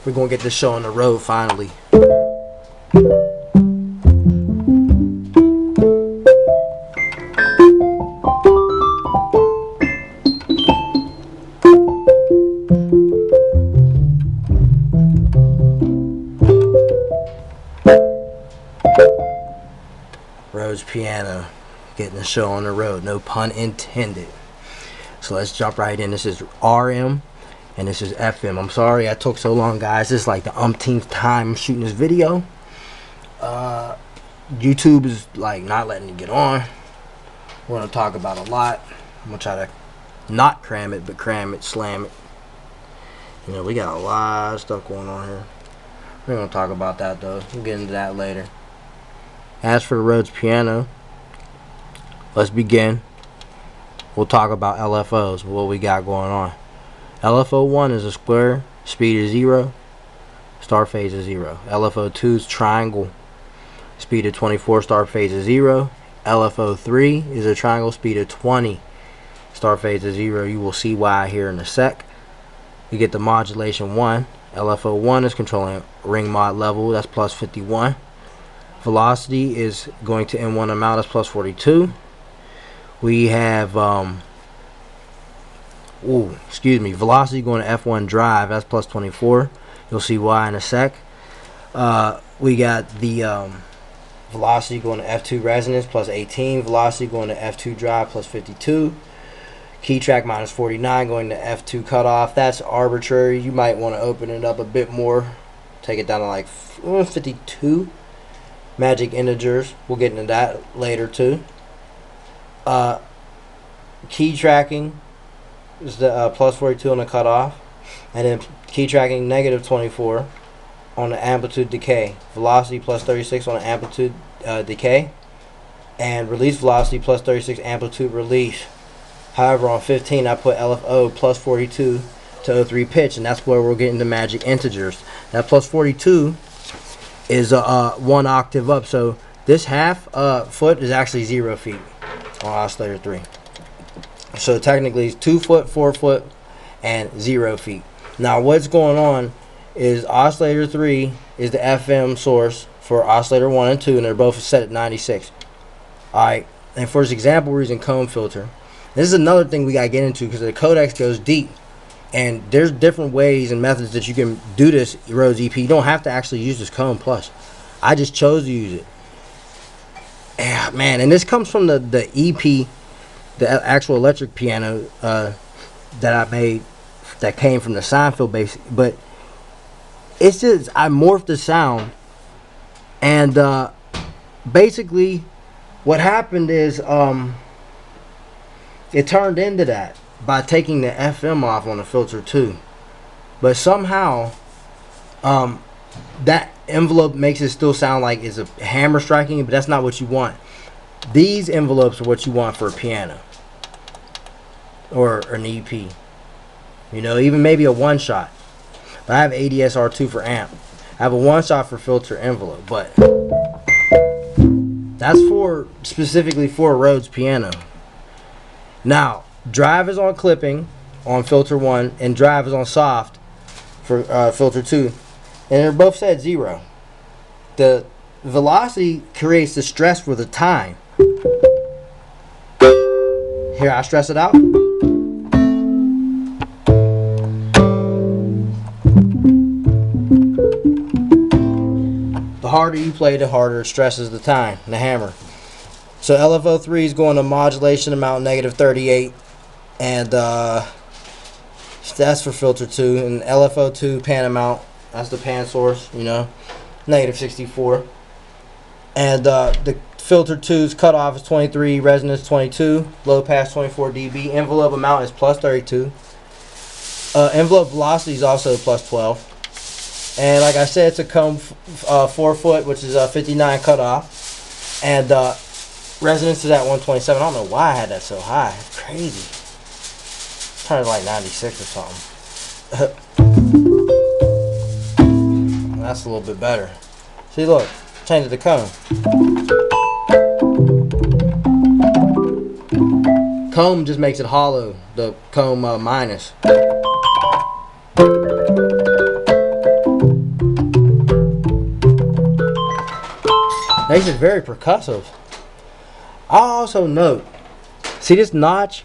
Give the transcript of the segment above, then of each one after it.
We're gonna get this show on the road finally. Rhodes piano, getting the show on the road, no pun intended. So let's jump right in. This is RM and this is FM. I'm sorry I took so long, guys. This is like the umpteenth time I'm shooting this video. YouTube is like not letting me get on. We're gonna talk about a lot. I'm gonna try to not cram it, but cram it, slam it. You know, we got a lot of stuff going on here. We're gonna talk about that though. We'll get into that later. As for the Rhodes piano, let's begin. We'll talk about LFOs, what we got going on. LFO1 is a square, speed is 0, start phase is 0. LFO2 is triangle, speed of 24, start phase is 0. LFO3 is a triangle, speed of 20, start phase is 0. You will see why here in a sec. You get the modulation 1. LFO1 is controlling ring mod level, that's plus 51. Velocity is going to N1 amount, that's plus 42. We have velocity going to F1 drive, that's plus 24. You'll see why in a sec. We got the velocity going to F2 resonance, plus 18. Velocity going to F2 drive, plus 52. Key track minus 49 going to F2 cutoff. That's arbitrary. You might want to open it up a bit more, take it down to like 52. Magic integers, we'll get into that later too. Key tracking is the plus 42 on the cutoff, and then key tracking negative 24 on the amplitude decay. Velocity plus 36 on the amplitude decay, and release velocity plus 36 amplitude release. However, on 15 I put LFO plus 42 to 03 pitch, and that's where we're getting the magic integers. That plus 42 is 1 octave up, so this half foot is actually 0 feet on oscillator 3. So technically it's 2 foot, 4 foot, and 0 feet. Now what's going on is oscillator 3 is the FM source for oscillator 1 and 2, and they're both set at 96. Alright, and for this example we're using comb filter. This is another thing we gotta get into because the codex goes deep. And there's different ways and methods that you can do this Rhodes EP. You don't have to actually use this comb plus. I just chose to use it. Yeah, man, and this comes from the EP, the actual electric piano that I made that came from the Seinfeld base. But it's just, I morphed the sound. And basically what happened is it turned into that by taking the FM off on the filter too. But somehow that envelope makes it still sound like it's a hammer striking, but that's not what you want. These envelopes are what you want for a piano or an EP. You know, even maybe a one shot. But I have ADSR2 for amp. I have a one shot for filter envelope, but that's for specifically for a Rhodes piano. Now drive is on clipping on filter 1 and drive is on soft for filter 2, and they're both set 0. The velocity creates the stress for the time. Here, I stress it out. The harder you play, the harder it stresses the time, the hammer. So LFO3 is going to modulation amount negative 38. And that's for filter 2, and LFO2 pan amount, that's the pan source, you know, negative 64. And the filter 2's cutoff is 23, resonance 22, low pass 24 dB. Envelope amount is plus 32. Envelope velocity is also plus 12. And like I said, it's a comb 4 foot, which is 59 cutoff. And resonance is at 127. I don't know why I had that so high. It's crazy. Turned like 96 or something. That's a little bit better. See, look, change the comb. Comb just makes it hollow. The comb minus. Makes it very percussive. I also note, see this notch?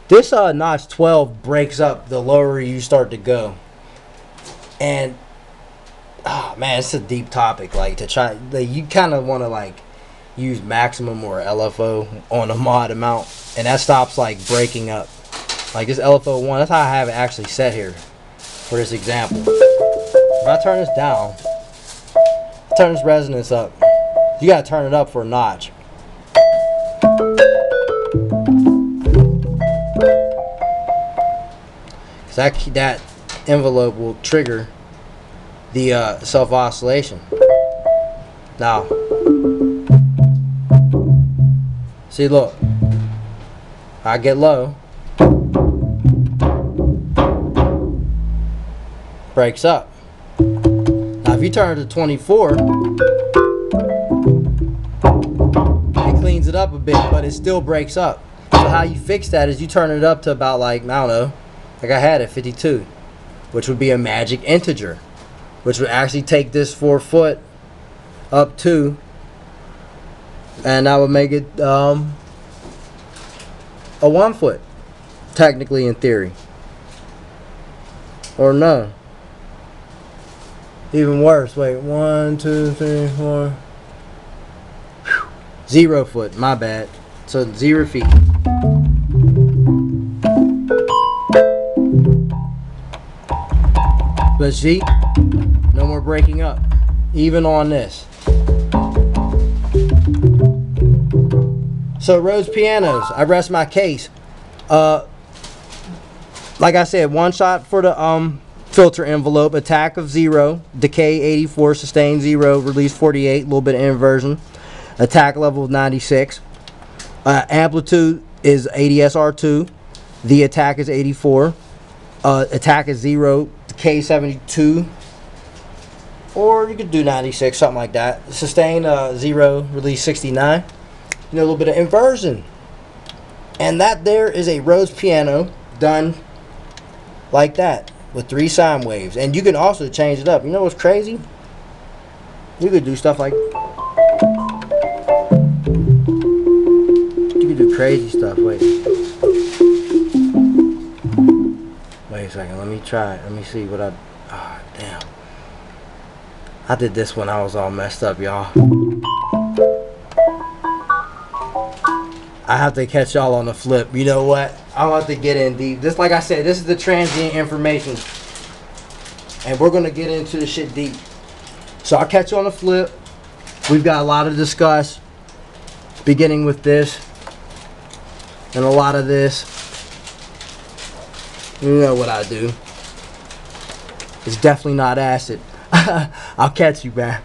This notch 12 breaks up the lower you start to go. And man, it's a deep topic. Like to try, like, you kind of want to like use maximum or LFO on a mod amount, and that stops like breaking up. Like this LFO 1, that's how I have it actually set here for this example. If I turn this down, turn this resonance up. You gotta turn it up for a notch. That envelope will trigger the self oscillation. Now, see, look, I get low, breaks up. Now, if you turn it to 24, it cleans it up a bit, but it still breaks up. So how you fix that is you turn it up to about like, I don't know, like I had at 52, which would be a magic integer, which would actually take this 4 foot up to, and that would make it a 1 foot, technically, in theory. Or no, even worse. Wait, 1, 2, 3, 4. Whew. 0 foot. My bad. So 0 feet. But see, no more breaking up, even on this. So Rhodes pianos, I rest my case. Like I said, one shot for the filter envelope, attack of 0, decay 84, sustain 0, release 48, a little bit of inversion, attack level of 96. Amplitude is ADSR2, the attack is 84, attack is 0, decay 72, or you could do 96, something like that. Sustain 0, release 69. You know, a little bit of inversion. And that there is a Rhodes piano done like that with 3 sine waves. And you can also change it up. You know what's crazy? You could do stuff like, you could do crazy stuff. Wait a second, let me try it. Let me see what damn. I did this when I was all messed up, y'all. I have to catch y'all on the flip. You know what? I want to get in deep. This, like I said, this is the transient information, and we're gonna get into the shit deep. So I'll catch you on the flip. We've got a lot to discuss, beginning with this and a lot of this. You know what I do. It's definitely not acid. I'll catch you, man.